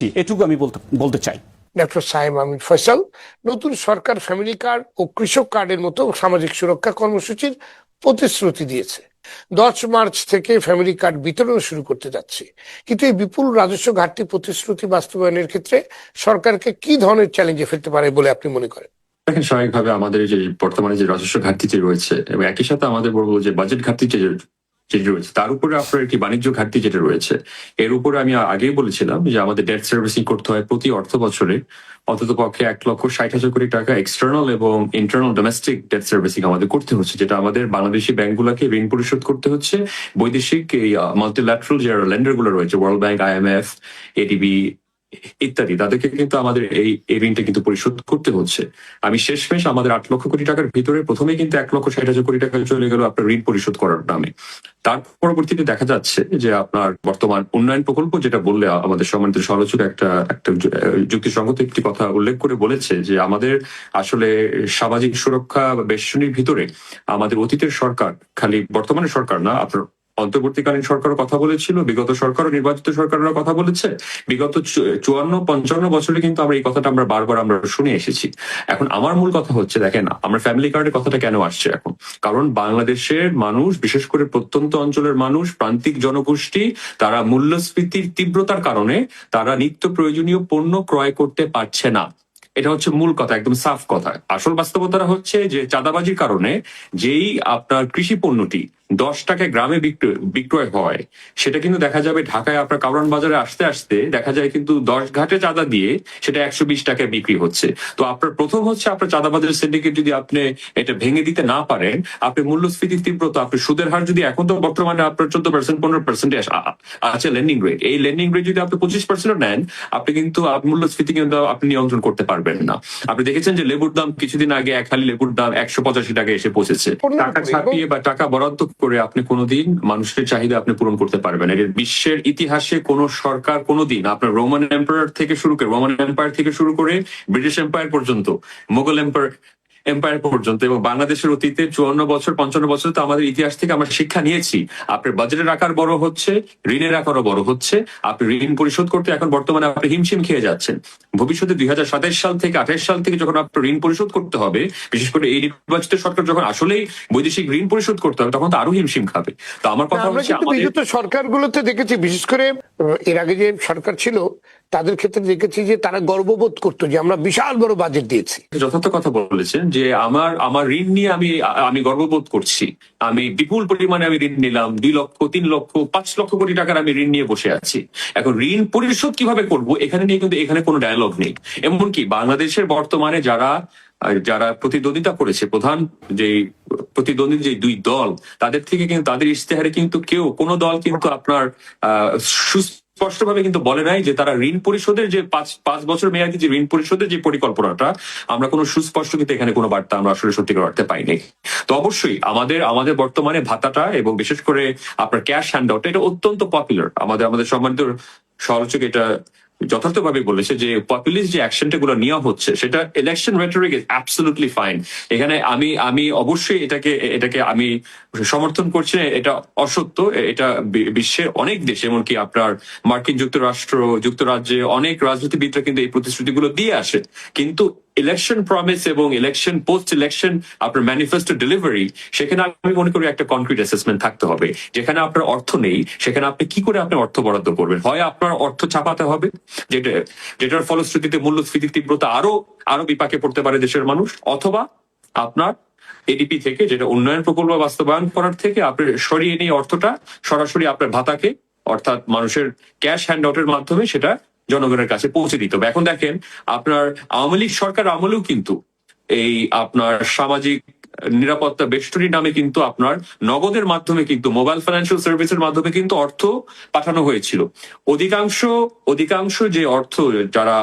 এটুকু আমি বলতে চাই। ডক্টর সাহেব আমিন ফয়সাল, নতুন সরকার ফ্যামিলি কার্ড ও কৃষক কার্ডের মতো সামাজিক সুরক্ষা কর্মসূচির প্রতিশ্রুতি দিয়েছে। 10 মার্চ থেকে ফ্যামিলি কার্ড বিতরণ শুরু করতে যাচ্ছে, কিন্তু এই বিপুল রাজস্ব ঘাটতি প্রতিশ্রুতি বাস্তবায়নের ক্ষেত্রে সরকারকে কি ধরনের চ্যালেঞ্জে ফেলতে পারে বলে আপনি মনে করেন? দেখেন, স্বাভাবিকভাবে আমাদের যে বর্তমানে যে রাজস্ব ঘাটতিটি রয়েছে এবং একই সাথে আমাদের বলবো যে বাজেট ঘাটতি যেটি রয়েছে, তার উপরে আপনার একটি বাণিজ্য ঘাটতি যেটা রয়েছে, এর উপরে আমি আগেই বলেছিলাম যে আমাদের ডেট সার্ভিসিং করতে হয় প্রতি অর্থ বছরে অন্তত পক্ষে 1,60,000 কোটি টাকা এক্সটার্নাল এবং ইন্টারনাল ডোমেস্টিক ডেট সার্ভিসিং আমাদের করতে হচ্ছে, যেটা আমাদের বাংলাদেশি ব্যাংকগুলোকে ঋণ পরিশোধ করতে হচ্ছে। বৈদেশিক এই মাল্টিল্যাটারাল যে লেন্ডার গুলো রয়েছে, ওয়ার্ল্ড ব্যাংক, IMF, ADB ইত্যাদি, তাদেরকে কিন্তু আমাদের এই ঋণটা কিন্তু পরিশোধ করতে হচ্ছে। আমি শেষমেশ আমাদের 8 লক্ষ কোটি টাকার ভিতরে প্রথমে কিন্তু 1,60,000 কোটি টাকা চলে গেল আপনার ঋণ পরিশোধ করার নামে। তার পরবর্তীতে দেখা যাচ্ছে যে আপনার বর্তমান উন্নয়ন প্রকল্প যেটা বললে আমাদের সম্মানিত সমালোচক একটা যুক্তিসঙ্গত একটি কথা উল্লেখ করে বলেছে যে আমাদের আসলে সামাজিক সুরক্ষা বা বেষ্টনীর ভিতরে আমাদের অতীতের সরকার, খালি বর্তমানের সরকার না, আপনার অন্তর্বর্তীকালীন সরকারও কথা বলেছিল, বিগত সরকারও নির্বাচিত সরকাররা কথা বলেছে, বিগত 54-55 বছরে কিন্তু আমরা এই কথাটা বারবার শুনে এসেছি। এখন আমার মূল কথা হচ্ছে, দেখেন আমরা ফ্যামিলি কার্ডের কথাটা কেন আসছে এখন, কারণ বাংলাদেশের মানুষ, বিশেষ করে প্রত্যন্ত অঞ্চলের মানুষ, প্রান্তিক জনগোষ্ঠী, তারা মূল্যস্ফীতির তীব্রতার কারণে তারা নিত্য প্রয়োজনীয় পণ্য ক্রয় করতে পারছে না। এটা হচ্ছে মূল কথা, একদম সাফ কথা। আসল বাস্তবতা হচ্ছে যে চাঁদাবাজির কারণে যেই আপনার কৃষি পণ্যটি 10 টাকায় গ্রামে বিক্রয় হয়, সেটা কিন্তু দেখা যাবে ঢাকায় আপনার কারওয়ান বাজারে আসতে আসতে দেখা যায় কিন্তু 10 ঘাটে চাঁদা দিয়ে সেটা 120 টাকায় বিক্রি হচ্ছে। তো আপনার প্রথম হচ্ছে আপনার চাঁদাবাজারের সিন্ডিকেট যদি আপনি এটা ভেঙে দিতে না পারেন, আপনি মূল্যস্ফীতির তীব্রতা, আপনি সুদের হার যদি এখন তো বর্তমানে আপনার 14%, 15% আছে লেন্ডিং রেট, এই লেন্ডিং রেট যদি আপনি 25% নেন, আপনি কিন্তু মূল্যস্ফীতি কিন্তু আপনি নিয়ন্ত্রণ করতে পারবেন না। আপনি দেখেছেন যে লেবুর দাম কিছুদিন আগে এক হালি লেবুর দাম 185 টাকায় এসে পৌঁছেছে। টাকা ছাপিয়ে বা টাকা বরাদ্দ করে আপনি কোনোদিন মানুষের চাহিদা আপনি পূরণ করতে পারবেন। এর বিশ্বের ইতিহাসে কোন সরকার কোনোদিন আপনার রোমান এম্পায়ার থেকে শুরু করে ব্রিটিশ এম্পায়ার পর্যন্ত, মোগল এম্পায়ার পর্যন্ত এবং বাংলাদেশের অতীতে 54-55 বছর তো আমাদের ইতিহাস থেকে আমরা শিক্ষা নিয়েছি। আপনার বাজেটের আকার বড় হচ্ছে, ঋণের আকারও বড় হচ্ছে, আপনি ঋণ পরিশোধ করতে এখন বর্তমানে আপনি হিমশিম খেয়ে যাচ্ছেন। ভবিষ্যতে 2027 সাল থেকে 28 সাল থেকে যখন আপনার ঋণ পরিশোধ করতে হবে, বিশেষ করে এই নির্বাচিত সরকার যখন আসলেই বৈদেশিক ঋণ পরিশোধ করতে হবে, তখন তো আরো হিমশিম খাবে। তো আমার কথা হচ্ছে, বিগত সরকারগুলোতে দেখেছি, বিশেষ করে এর আগে যে সরকার ছিল তাদের ক্ষেত্রে দেখেছি যে তারা গর্ববোধ করতো যে আমরা বিশাল বড় বাজেট দিয়েছি। যথার্থ কথা বলেছেন যে আমার ঋণ নিয়ে আমি গর্ববোধ করছি। আমি বিপুল পরিমাণে আমি ঋণ নিলাম, 2 লক্ষ, 3 লক্ষ, 5 লক্ষ কোটি টাকার আমি ঋণ নিয়ে বসে আছি। এখন ঋণ পরিশোধ কিভাবে করব এখানে নিয়ে কিন্তু এখানে কোনো ডায়ালগ নেই। এমনকি বাংলাদেশের বর্তমানে যারা প্রতিদ্বন্দ্বিতা করেছে, প্রধান যে প্রতিদ্বন্দ্বী যে 2 দল, তাদের থেকে কিন্তু তাদের ইশতেহারে কিন্তু কোনো দল কিন্তু আপনার স্পষ্টভাবে কিন্তু বলে নাই যে তারা ঋণ পরিশোধের যে 5 বছর মেয়াদী যে ঋণ পরিশোধের যে পরিকল্পনাটা, আমরা কোনো সুস্পষ্ট কিন্তু এখানে কোনো বার্তা আমরা আসলে সত্যিকার অর্থে পাইনি। তো অবশ্যই আমাদের বর্তমানে ভাতাটা এবং বিশেষ করে আপনার ক্যাশ হ্যান্ড আউট, এটা অত্যন্ত পপুলার। আমাদের সম্মানিত সমালোচক এটা যথার্থভাবে বলেছে যে পপুলিস্ট যে অ্যাকশনটা গুলো নেওয়া হচ্ছে, সেটা election rhetoric is absolutely fine. এখানে আমি অবশ্যই এটাকে আমি সমর্থন করছি না, এটা অসত্য। এটা বিশ্বের অনেক দেশ, এমনকি আপনার মার্কিন যুক্তরাজ্যে অনেক রাজনীতিবিদরা কিন্তু এই প্রতিশ্রুতিগুলো দিয়ে আসে, কিন্তু ইলেকশন প্রমিস এবং ইলেকশন পোস্ট ইলেকশন আপনার ম্যানিফেস্টো ডেলিভারি, সেখানে আমি মনে করি একটা কনক্রিট অ্যাসেসমেন্ট থাকতে হবে। যেখানে আপনার অর্থ নেই, সেখানে আপনি কি করে আপনি অর্থ বরাদ্দ করবেন? হয় আপনার অর্থ ছাপাতে হবে, যেটার ফলশ্রুতিতে মূল্যস্ফীতির তীব্রতা আরো বিপাকে পড়তে পারে দেশের মানুষ, অথবা আপনার এডিপি থেকে, যেটা উন্নয়ন প্রকল্প বাস্তবায়ন করার থেকে আপনি সরিয়ে নিয়ে অর্থটা সরাসরি আপনার ভাতাকে, অর্থাৎ মানুষের ক্যাশ হ্যান্ড আউটের মাধ্যমে সেটা জনগণের কাছে পৌঁছে দিতে হবে। এখন দেখেন, আপনার আওয়ামী লীগ সরকার আমলেও কিন্তু এই আপনার সামাজিক নিরাপত্তা বেষ্টনীর নামে কিন্তু আপনার নগদের মাধ্যমে কিন্তু মোবাইল ফাইন্যান্সিয়াল সার্ভিসের মাধ্যমে কিন্তু অর্থ পাঠানো হয়েছিল। অধিকাংশ যে যারা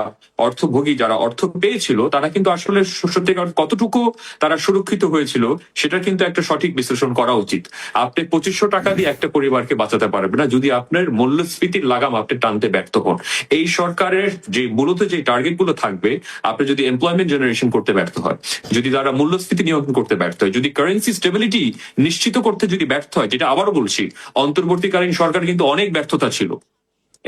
অর্থভোগী, যারা অর্থ পেয়েছিল, তারা কিন্তু আসলে সত্যিকার কতটুকু তারা সুরক্ষিত হয়েছিল সেটা কিন্তু একটা সঠিক বিশ্লেষণ করা উচিত। আপনি 2500 টাকা দিয়ে একটা পরিবারকে বাঁচাতে পারবেন না যদি আপনার মূল্যস্ফীতির লাগাম আপনি টানতে ব্যর্থ হন। এই সরকারের যে মূলত যে টার্গেট গুলো থাকবে, আপনি যদি এমপ্লয়মেন্ট জেনারেশন করতে ব্যর্থ হয়, যদি তারা মূল্যস্ফীতি নিয়ন্ত্রণ করতে ব্যর্থ হয়, যদি কারেন্সি স্টেবিলিটি নিশ্চিত করতে যদি ব্যর্থ হয়, যেটা আবারও বলছি, অন্তর্বর্তীকালীন সরকার কিন্তু অনেক ব্যর্থতা ছিল।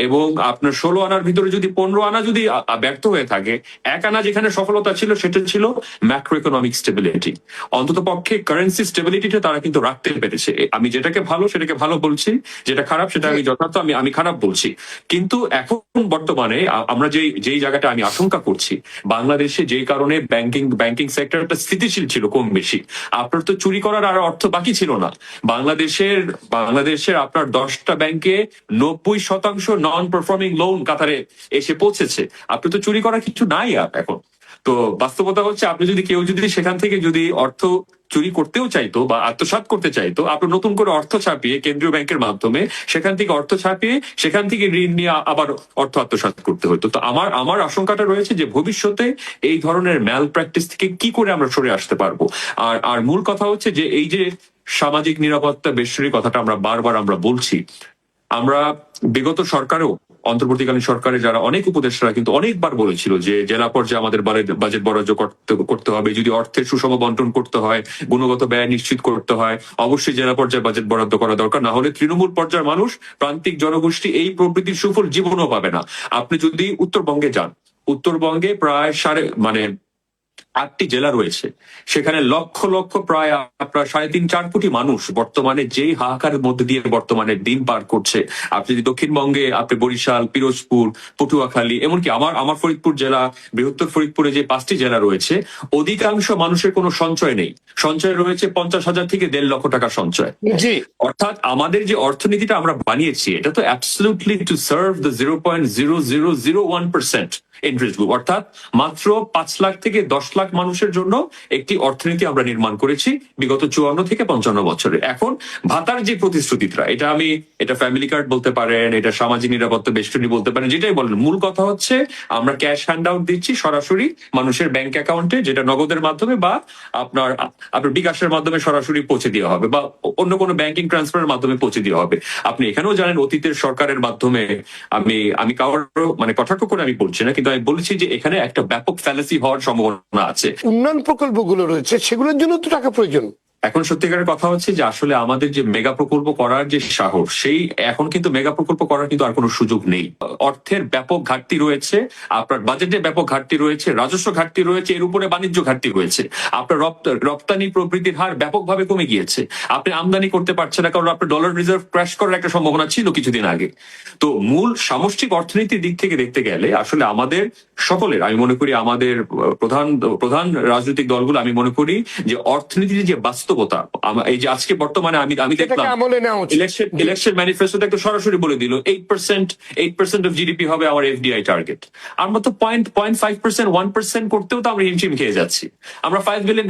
এবং আপনার 16 আনার ভিতরে যদি 15 আনা যদি ব্যর্থ হয়ে থাকে, 1 আনা যেখানে সফলতা ছিল সেটা ছিল ম্যাক্রো ইকোনমিক স্টেবিলিটি। অন্তত পক্ষে কারেন্সি স্টেবিলিটিটা তারা কিন্তু রাখতে পেরেছে। আমি যেটাকে ভালো সেটাকে ভালো বলছি, যেটা খারাপ সেটা আমি যথার্থ আমি খারাপ বলছি। কিন্তু এখন বর্তমানে আমরা যেই জায়গাটা আমি আশঙ্কা করছি, বাংলাদেশে যেই কারণে ব্যাংকিং সেক্টরটা স্থিতিশীল ছিল কম বেশি, আপনার তো চুরি করার আর অর্থ বাকি ছিল না। বাংলাদেশের আপনার 10টা ব্যাংকে 90% নন পারফর্মিং লোন কাতারে এসে পৌঁছেছে। আপনি তো চুরি করার কিছু নাই আর এখন। তো বাস্তবতা হচ্ছে, আপনি যদি কেউ যদি সেখান থেকে যদি অর্থ চুরি করতেও চাইতো বা আত্মসাৎ করতে চাইতো, আপনার নতুন করে অর্থ ছাপিয়ে কেন্দ্রীয় ব্যাংকের মাধ্যমে সেখান থেকে অর্থ ছাপিয়ে সেখান থেকে ঋণ নিয়ে আবার অর্থ আত্মসাৎ করতে হতো। তো আমার আশঙ্কাটা রয়েছে যে ভবিষ্যতে এই ধরনের ম্যাল প্র্যাকটিস থেকে কি করে আমরা সরে আসতে পারবো। আর মূল কথা হচ্ছে যে এই যে সামাজিক নিরাপত্তা বেষ্টনীর কথাটা আমরা বারবার বলছি, আমরা বিগত সরকারেও অন্তর্বর্তীকালীন সরকারে যারা অনেক উপদেষ্টারা কিন্তু অনেকবার বলেছিল যে জেলা পর্যায়ে আমাদের বাজেট বরাদ্দ করতে হবে, যদি অর্থের সুষম বন্টন করতে হয়, গুণগত ব্যয় নিশ্চিত করতে হয়, অবশ্যই জেলা পর্যায়ে বাজেট বরাদ্দ করা দরকার। না হলে তৃণমূল পর্যায়ের মানুষ, প্রান্তিক জনগোষ্ঠী এই প্রবৃত্তির সুফল জীবনও পাবে না। আপনি যদি উত্তরবঙ্গে যান, উত্তরবঙ্গে প্রায় 8টি জেলা রয়েছে, সেখানে লক্ষ লক্ষ প্রায় আপনার 3.5-4 কোটি মানুষ বর্তমানে যেই হাহাকারের মধ্যে দিয়ে বর্তমানে দিন পার করছে। আপনি যদি দক্ষিণবঙ্গে আপনি বরিশাল, পিরোজপুর, পটুয়াখালী, এমনকি আমার ফরিদপুর জেলা, বৃহত্তর ফরিদপুরে যে 5টি জেলা রয়েছে, অধিকাংশ মানুষের কোনো সঞ্চয় নেই। সঞ্চয় রয়েছে 50,000 থেকে 1.5 লক্ষ টাকা সঞ্চয়। জি, অর্থাৎ আমাদের যে অর্থনীতিটা আমরা বানিয়েছি, এটা তো absolutely to serve the 0.0001% interest group, অর্থাৎ মাত্র 5 লাখ থেকে 10 লাখ মানুষের জন্য একটি অর্থনীতি আমরা নির্মাণ করেছি বিগত 54 থেকে 55 বছরে। এখন ভাতার যে প্রতিশ্রুতিটা, এটা ফ্যামিলি কার্ড বলতে পারেন, এটা সামাজিক নিরাপত্তা বেষ্টনী বলতে পারেন, যেটাই বলেন, মূল কথা হচ্ছে আমরা ক্যাশ হ্যান্ড আউট দিচ্ছি সরাসরি মানুষের ব্যাংক অ্যাকাউন্টে, যেটা নগদের মাধ্যমে বা আপনার বিকাশের মাধ্যমে সরাসরি পৌঁছে দেওয়া হবে বা অন্য কোনো ব্যাংকিং ট্রান্সফারের মাধ্যমে পৌঁছে দেওয়া হবে। আপনি এখানেও জানেন অতীতের সরকারের মাধ্যমে, আমি কারোর কটাক্ষ করে আমি বলছি না, কিন্তু আমি বলছি যে এখানে একটা ব্যাপক ফ্যালাসি হওয়ার সম্ভাবনা আছে। উন্নয়ন প্রকল্পগুলো রয়েছে সেগুলোর জন্য তো টাকা প্রয়োজন। এখন সত্যিকারের কথা হচ্ছে যে আসলে আমাদের যে মেগা প্রকল্প করার যে সাহস, সেই এখন কিন্তু মেগা প্রকল্প করার কিন্তু আর কোনো সুযোগ নেই। অর্থের ব্যাপক ঘাটতি রয়েছে, আপনার বাজেটে ব্যাপক ঘাটতি রয়েছে, রাজস্ব ঘাটতি রয়েছে, এর উপরে বাণিজ্য ঘাটতি রয়েছে। আপনার রপ্তানি প্রবৃদ্ধির হার ব্যাপকভাবে কমে গিয়েছে। আপনি আমদানি করতে পারছেন না, কারণ আপনার ডলার রিজার্ভ ক্র্যাশ করার একটা সম্ভাবনা ছিল কিছুদিন আগে। তো মূল সামষ্টিক অর্থনীতির দিক থেকে দেখতে গেলে আসলে আমাদের সকলের, আমি মনে করি আমাদের প্রধান রাজনৈতিক দলগুলো, আমি মনে করি যে অর্থনীতির যে বাস্তবতা, এই যে আজকে বর্তমানে আমি দেখলাম ইলেকশন ম্যানিফেস্টোতে একটা সরাসরি বলে দিল 8% অফ জিডিপি হবে আমার এফডিআই টার্গেট। আমরা তো 0.5%, 1% করতেও তো আমরা হিমশিম খেয়ে যাচ্ছি। আমরা $5 বিলিয়ন